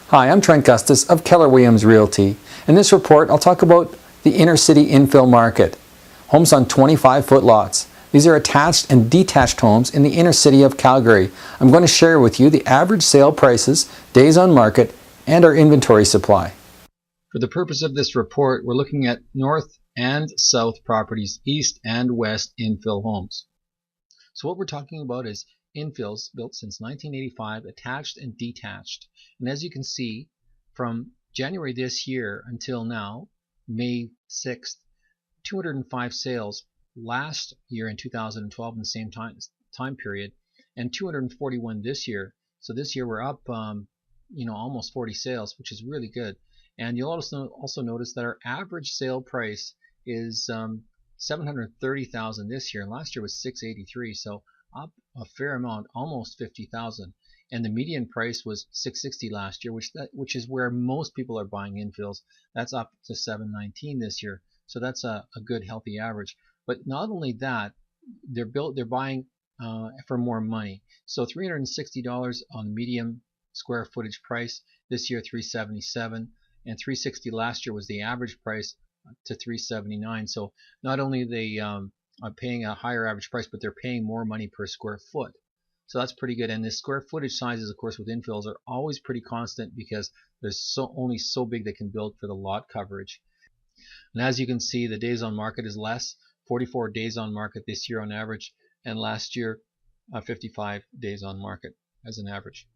Hi, I'm Trent Gustus of Keller Williams Realty. In this report, I'll talk about the inner city infill market. Homes on 25-foot lots. These are attached and detached homes in the inner city of Calgary. I'm going to share with you the average sale prices, days on market, and our inventory supply. For the purpose of this report, we're looking at north and south properties, east and west infill homes. So what we're talking about is infills built since 1985, attached and detached. And as you can see, from January this year until now, May 6th, 205 sales. Last year in 2012 in the same time period, and 241 this year. So this year we're up, almost 40 sales, which is really good. And you'll also notice that our average sale price is $730,000 this year, and last year was $683,000. So up a fair amount, almost $50,000. And the median price was $660,000 last year, which is where most people are buying infills. That's up to $719,000 this year. So that's a good healthy average. But not only that, they're buying for more money. So $360 on the medium square footage price this year, $377, and $360 last year was the average price to $379. So not only they are paying a higher average price, but they're paying more money per square foot. So that's pretty good. And the square footage sizes, of course, with infills are always pretty constant because there's only so big they can build for the lot coverage. And as you can see, the days on market is less. 44 days on market this year on average, and last year 55 days on market as an average.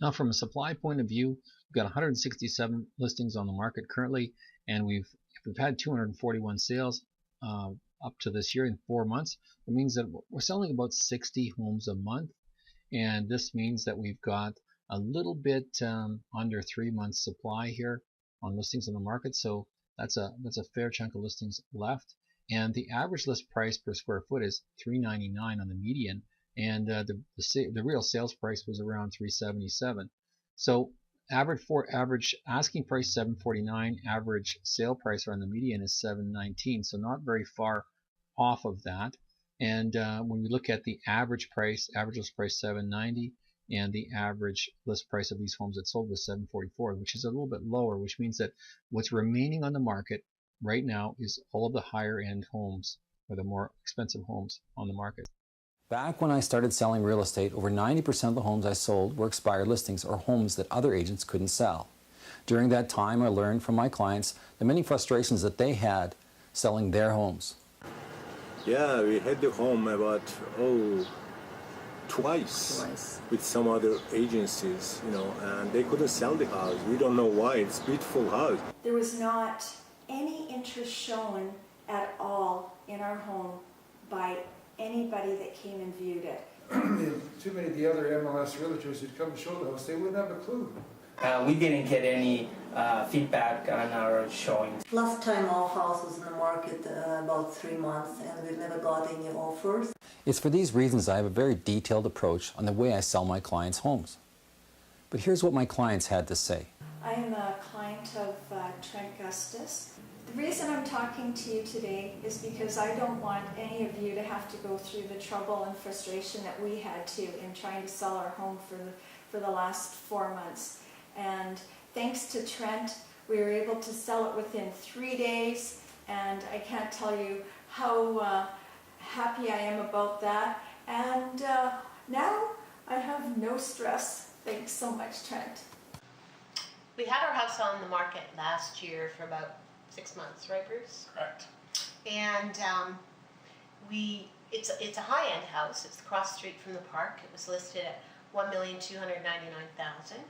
Now from a supply point of view, we've got 167 listings on the market currently, and we've had 241 sales up to this year in 4 months. It means that we're selling about 60 homes a month, and this means that we've got a little bit under 3 months supply here on listings on the market. So that's a fair chunk of listings left, and the average list price per square foot is $399 on the median, and the real sales price was around $377. So average asking price $749, average sale price around the median is $719. So not very far off of that. And when we look at the average list price $790. And the average list price of these homes that sold was $744, which is a little bit lower, which means that what's remaining on the market right now is all of the higher end homes, or the more expensive homes on the market. Back when I started selling real estate, over 90% of the homes I sold were expired listings or homes that other agents couldn't sell. During that time, I learned from my clients the many frustrations that they had selling their homes. Yeah, we had the home about, twice with some other agencies, and they couldn't sell the house. We don't know why. It's a beautiful house. There was not any interest shown at all in our home by anybody that came and viewed it. Too many of the other MLS realtors who'd come and show the house, they wouldn't have a clue. We didn't get any feedback on our showing. Last time our house was in the market about 3 months, and we've never got any offers. It's for these reasons I have a very detailed approach on the way I sell my clients' homes. But here's what my clients had to say. I am a client of Trent Gustus. The reason I'm talking to you today is because I don't want any of you to have to go through the trouble and frustration that we had to in trying to sell our home for the last 4 months. And thanks to Trent, we were able to sell it within 3 days, and I can't tell you how happy I am about that. And now I have no stress. Thanks so much, Trent. We had our house on the market last year for about 6 months, right, Bruce? Correct. And it's a high-end house. It's across the street from the park. It was listed at $1,299,000.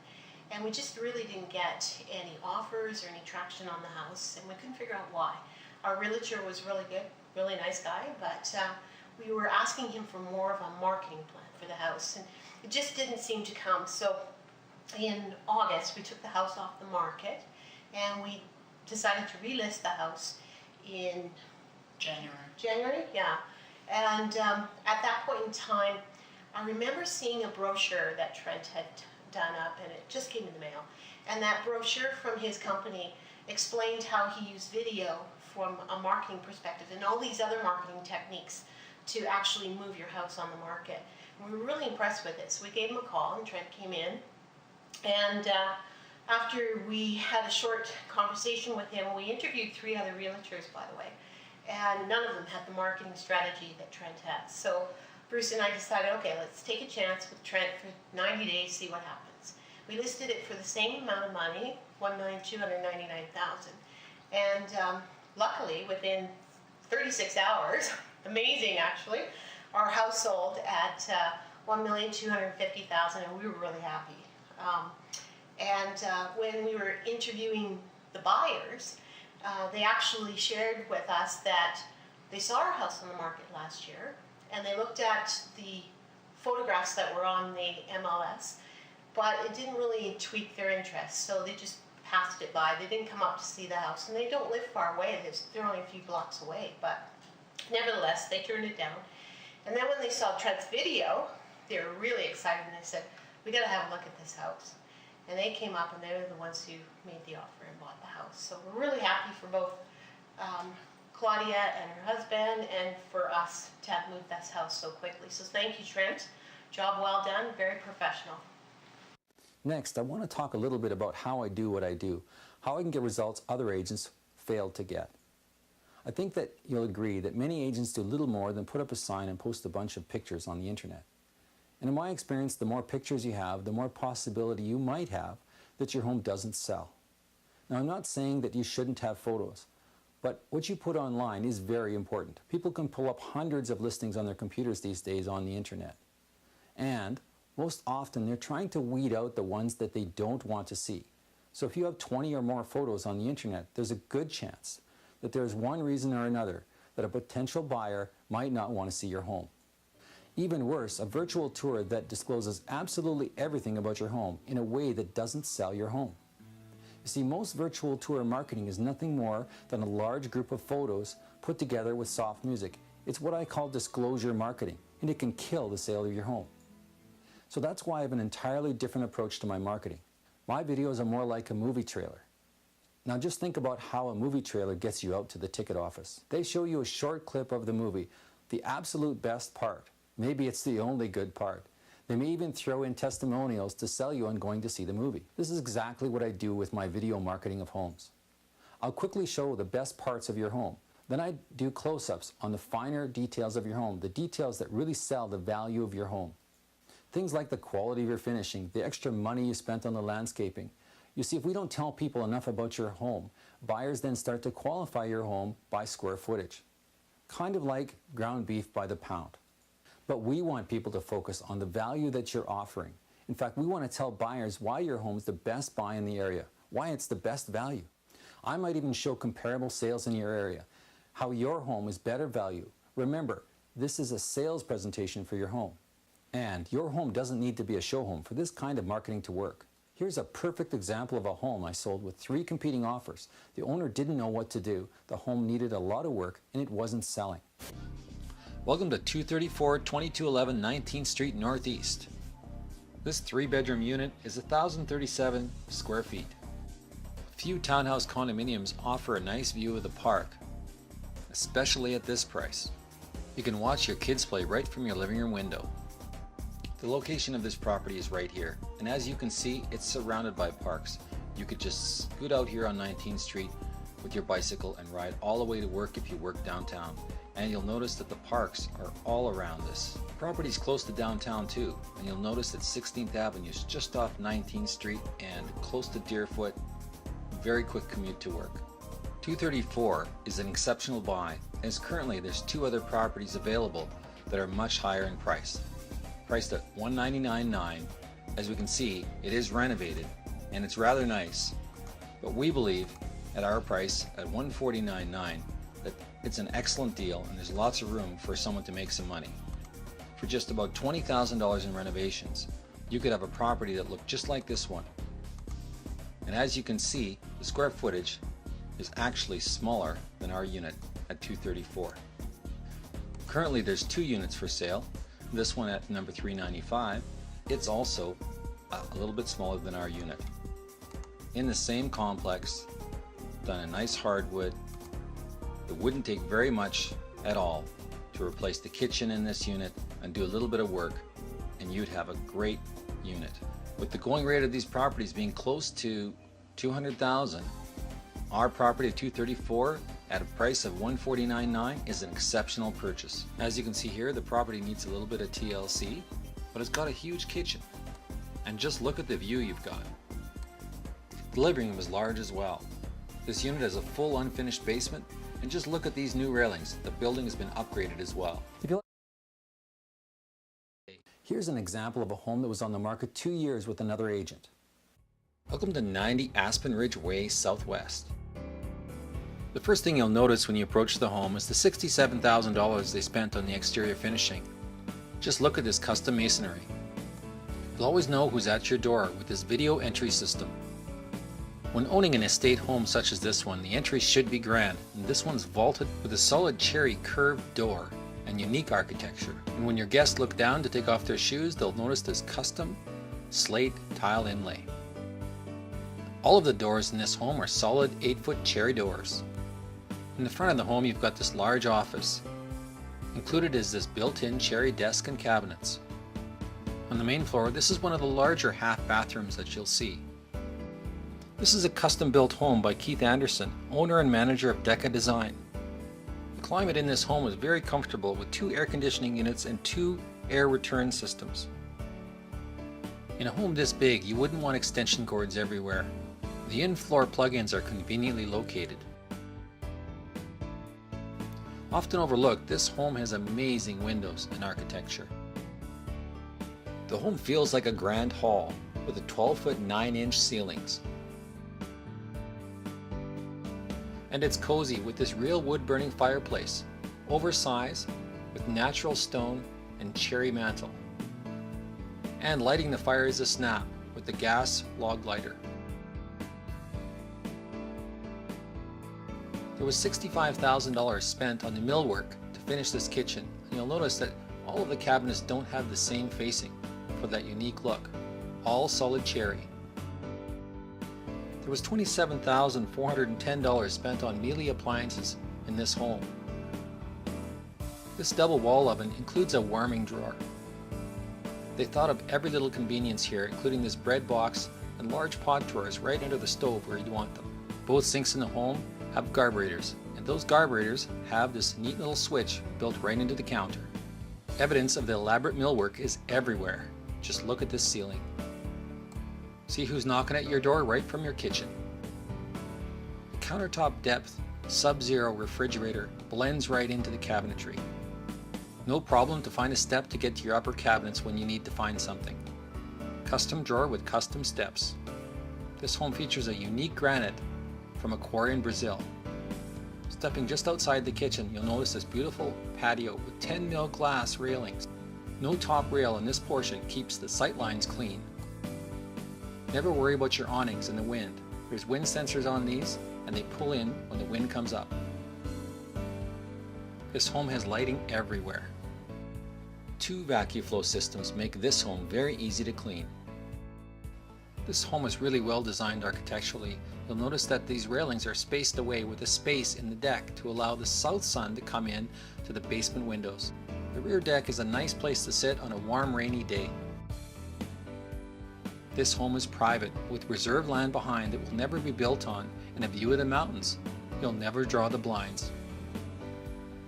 And we just really didn't get any offers or any traction on the house, and we couldn't figure out why. Our realtor was really good, really nice guy, but we were asking him for more of a marketing plan for the house, and it just didn't seem to come. So in August, we took the house off the market, and we decided to relist the house in January, yeah. And at that point in time, I remember seeing a brochure that Trent had done up, and it just came in the mail. And that brochure from his company explained how he used video from a marketing perspective and all these other marketing techniques to actually move your house on the market. And we were really impressed with it. So we gave him a call, and Trent came in, And after we had a short conversation with him, we interviewed 3 other realtors, by the way, and none of them had the marketing strategy that Trent has. So Bruce and I decided, okay, let's take a chance with Trent for 90 days, see what happens. We listed it for the same amount of money, $1,299,000. And luckily, within 36 hours, amazing actually, our house sold at $1,250,000, and we were really happy. When we were interviewing the buyers, they actually shared with us that they saw our house on the market last year, and they looked at the photographs that were on the MLS, but it didn't really tweak their interest, so they just passed it by. They didn't come up to see the house, and they don't live far away. They're only a few blocks away, but nevertheless, they turned it down. And then when they saw Trent's video, they were really excited, and they said, we got to have a look at this house. And they came up, and they were the ones who made the offer and bought the house. So we're really happy for both Claudia and her husband, and for us to have moved this house so quickly. So thank you, Trent. Job well done, very professional. Next, I want to talk a little bit about how I do what I do, how I can get results other agents failed to get. I think that you'll agree that many agents do little more than put up a sign and post a bunch of pictures on the internet. And in my experience, the more pictures you have, the more possibility you might have that your home doesn't sell. Now, I'm not saying that you shouldn't have photos, but what you put online is very important. People can pull up hundreds of listings on their computers these days on the internet. And most often, they're trying to weed out the ones that they don't want to see. So if you have 20 or more photos on the internet, there's a good chance that there's one reason or another that a potential buyer might not want to see your home. Even worse, a virtual tour that discloses absolutely everything about your home in a way that doesn't sell your home. You see, most virtual tour marketing is nothing more than a large group of photos put together with soft music. It's what I call disclosure marketing, and it can kill the sale of your home. So that's why I have an entirely different approach to my marketing. My videos are more like a movie trailer. Now just think about how a movie trailer gets you out to the ticket office. They show you a short clip of the movie, the absolute best part. Maybe it's the only good part. They may even throw in testimonials to sell you on going to see the movie. This is exactly what I do with my video marketing of homes. I'll quickly show the best parts of your home. Then I do close-ups on the finer details of your home, the details that really sell the value of your home. Things like the quality of your finishing, the extra money you spent on the landscaping. You see, if we don't tell people enough about your home, buyers then start to qualify your home by square footage. Kind of like ground beef by the pound. But we want people to focus on the value that you're offering. In fact, we want to tell buyers why your home is the best buy in the area, why it's the best value. I might even show comparable sales in your area, how your home is better value. Remember, this is a sales presentation for your home. And your home doesn't need to be a show home for this kind of marketing to work. Here's a perfect example of a home I sold with 3 competing offers. The owner didn't know what to do. The home needed a lot of work and it wasn't selling. Welcome to 234 2211 19th Street Northeast. This 3-bedroom unit is 1,037 square feet. Few townhouse condominiums offer a nice view of the park, especially at this price. You can watch your kids play right from your living room window. The location of this property is right here, and as you can see, it's surrounded by parks. You could just scoot out here on 19th Street with your bicycle and ride all the way to work if you work downtown. And you'll notice that the parks are all around this. The property is close to downtown too, and you'll notice that 16th Avenue is just off 19th Street and close to Deerfoot. Very quick commute to work. 234 is an exceptional buy, as currently there's 2 other properties available that are much higher in price. Priced at $199.9. As we can see, it is renovated and it's rather nice, but we believe at our price at $149.9 that it's an excellent deal and there's lots of room for someone to make some money. For just about $20,000 in renovations, you could have a property that looked just like this one. And as you can see, the square footage is actually smaller than our unit at 234. Currently there's 2 units for sale. This one at number 395, it's also a little bit smaller than our unit. In the same complex, done in nice hardwood. It wouldn't take very much at all to replace the kitchen in this unit and do a little bit of work, and you'd have a great unit With the going rate of these properties being close to $200,000, our property of 234 at a price of $149.9 is an exceptional purchase. As you can see here, the property needs a little bit of TLC, but it's got a huge kitchen. And just look at the view you've got. The living room is large as well. This unit has a full unfinished basement, and just look at these new railings. The building has been upgraded as well. Here's an example of a home that was on the market 2 years with another agent. Welcome to 90 Aspen Ridge Way Southwest. The first thing you'll notice when you approach the home is the $67,000 they spent on the exterior finishing. Just look at this custom masonry. You'll always know who's at your door with this video entry system. When owning an estate home such as this one, the entry should be grand, and this one's vaulted with a solid cherry curved door and unique architecture. And when your guests look down to take off their shoes, they'll notice this custom slate tile inlay. All of the doors in this home are solid 8-foot cherry doors. In the front of the home, you've got this large office. Included is this built-in cherry desk and cabinets. On the main floor, this is one of the larger half bathrooms that you'll see. This is a custom-built home by Keith Anderson, owner and manager of Deca Design. The climate in this home is very comfortable with 2 air conditioning units and 2 air return systems. In a home this big, you wouldn't want extension cords everywhere. The in-floor plug-ins are conveniently located. Often overlooked, this home has amazing windows and architecture. The home feels like a grand hall with a 12-foot 9-inch ceilings. And it's cozy with this real wood-burning fireplace, oversized with natural stone and cherry mantle. And lighting the fire is a snap with the gas log lighter. There was $65,000 spent on the millwork to finish this kitchen, and you'll notice that all of the cabinets don't have the same facing for that unique look, all solid cherry. There was $27,410 spent on Mealy appliances in this home. This double wall oven includes a warming drawer. They thought of every little convenience here, including this bread box and large pot drawers right under the stove where you'd want them. Both sinks in the home have carburetors, and those carburetors have this neat little switch built right into the counter. Evidence of the elaborate millwork is everywhere. Just look at this ceiling. See who's knocking at your door right from your kitchen. The countertop depth Sub-Zero refrigerator blends right into the cabinetry. No problem to find a step to get to your upper cabinets when you need to find something. Custom drawer with custom steps. This home features a unique granite from a quarry in Brazil. Stepping just outside the kitchen, you'll notice this beautiful patio with 10 mil glass railings. No top rail in this portion keeps the sight lines clean. Never worry about your awnings and the wind. There's wind sensors on these, and they pull in when the wind comes up. This home has lighting everywhere. 2 vacuum flow systems make this home very easy to clean. This home is really well designed architecturally. You'll notice that these railings are spaced away with a space in the deck to allow the south sun to come in to the basement windows. The rear deck is a nice place to sit on a warm, rainy day. This home is private, with reserved land behind that will never be built on and a view of the mountains. You'll never draw the blinds.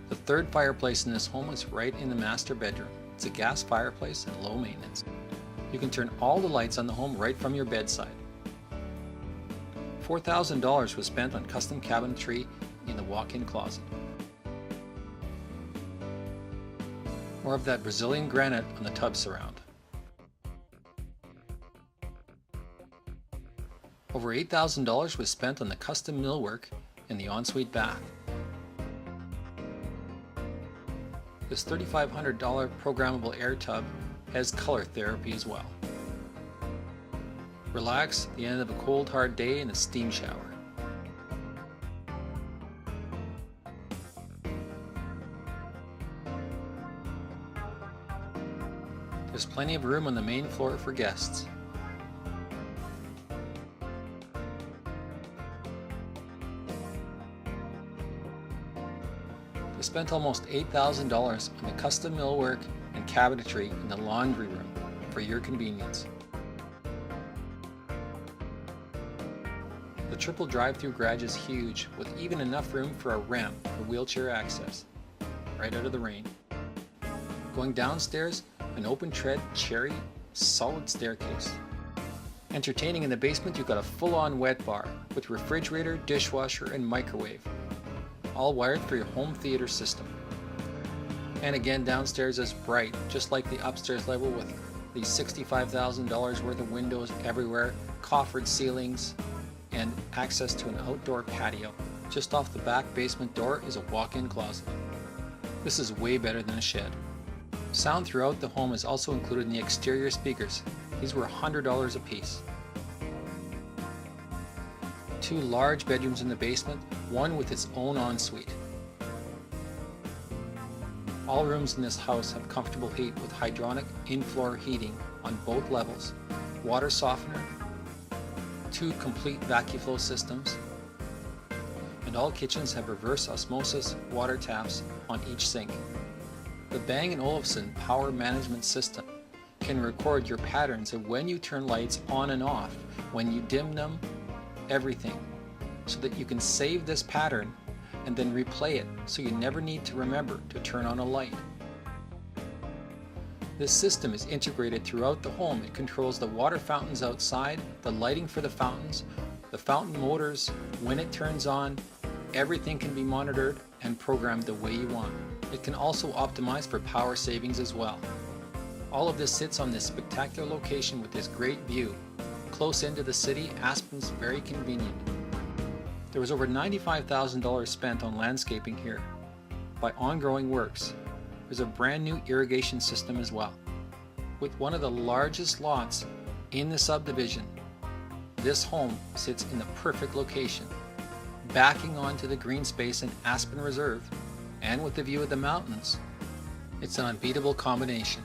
The third fireplace in this home is right in the master bedroom. It's a gas fireplace and low maintenance. You can turn all the lights on the home right from your bedside. $4,000 was spent on custom cabinetry in the walk-in closet. More of that Brazilian granite on the tub surround. Over $8,000 was spent on the custom millwork in the ensuite bath. This $3,500 programmable air tub has color therapy as well. Relax at the end of a cold, hard day in a steam shower. There's plenty of room on the main floor for guests. They spent almost $8,000 on the custom millwork and cabinetry in the laundry room for your convenience. The triple drive-through garage is huge, with even enough room for a ramp for wheelchair access, right out of the rain. Going downstairs, an open tread, cherry, solid staircase. Entertaining in the basement, you've got a full-on wet bar with refrigerator, dishwasher, and microwave, all wired for your home theater system. And again, downstairs is bright, just like the upstairs level, with the $65,000 worth of windows everywhere, coffered ceilings, and access to an outdoor patio. Just off the back basement door is a walk-in closet. This is way better than a shed. Sound throughout the home is also included in the exterior speakers. These were $100 a piece. 2 large bedrooms in the basement, one with its own ensuite. All rooms in this house have comfortable heat with hydronic in-floor heating on both levels, water softener, 2 complete vacuum flow systems, and all kitchens have reverse osmosis water taps on each sink. The Bang & Olufsen power management system can record your patterns of when you turn lights on and off, when you dim them, everything, so that you can save this pattern and then replay it so you never need to remember to turn on a light. This system is integrated throughout the home. It controls the water fountains outside, the lighting for the fountains, the fountain motors, when it turns on. Everything can be monitored and programmed the way you want. It can also optimize for power savings as well. All of this sits on this spectacular location with this great view. Close into the city, Aspen's very convenient. There was over $95,000 spent on landscaping here by ongoing works. There's a brand new irrigation system as well. With one of the largest lots in the subdivision, this home sits in the perfect location, backing onto the green space in Aspen Reserve, and with the view of the mountains. It's an unbeatable combination.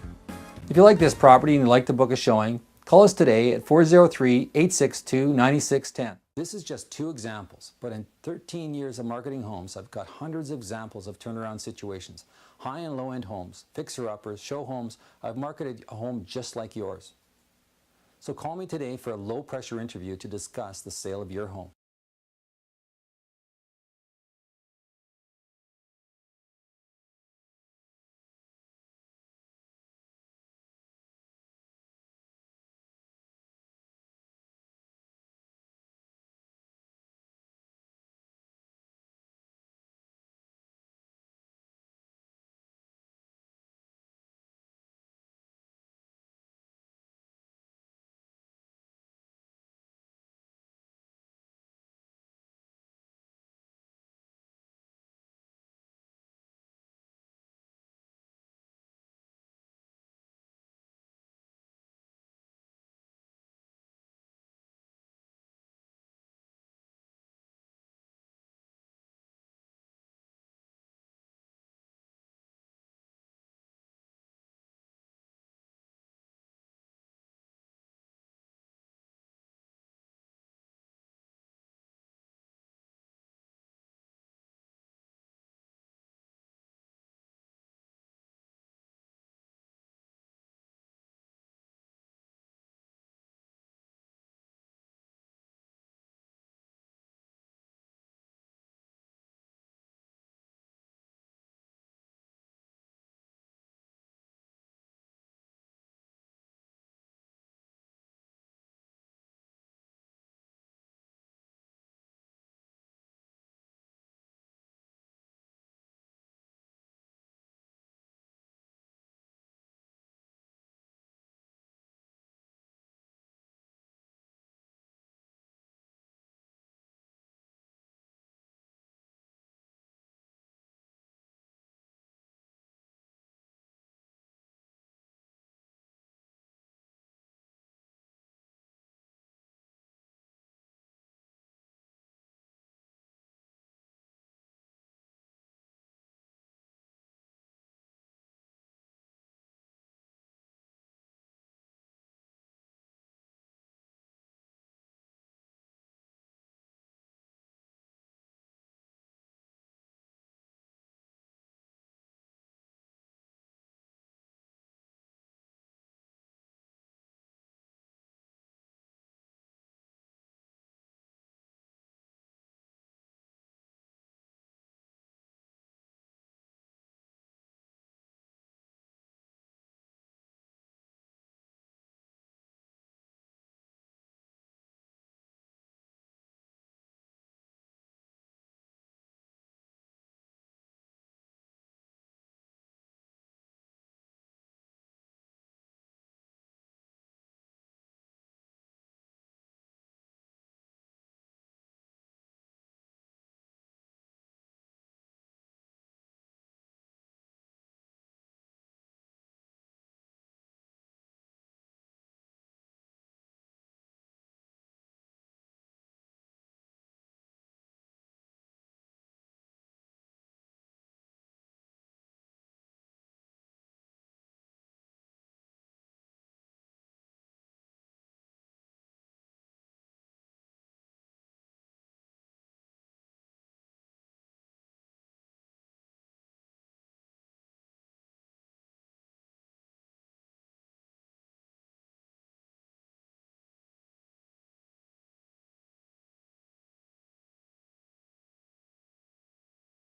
If you like this property and you'd like to book a showing, call us today at 403-862-9610. This is just 2 examples, but in 13 years of marketing homes, I've got hundreds of examples of turnaround situations. High and low-end homes, fixer-uppers, show homes. I've marketed a home just like yours. So call me today for a low-pressure interview to discuss the sale of your home.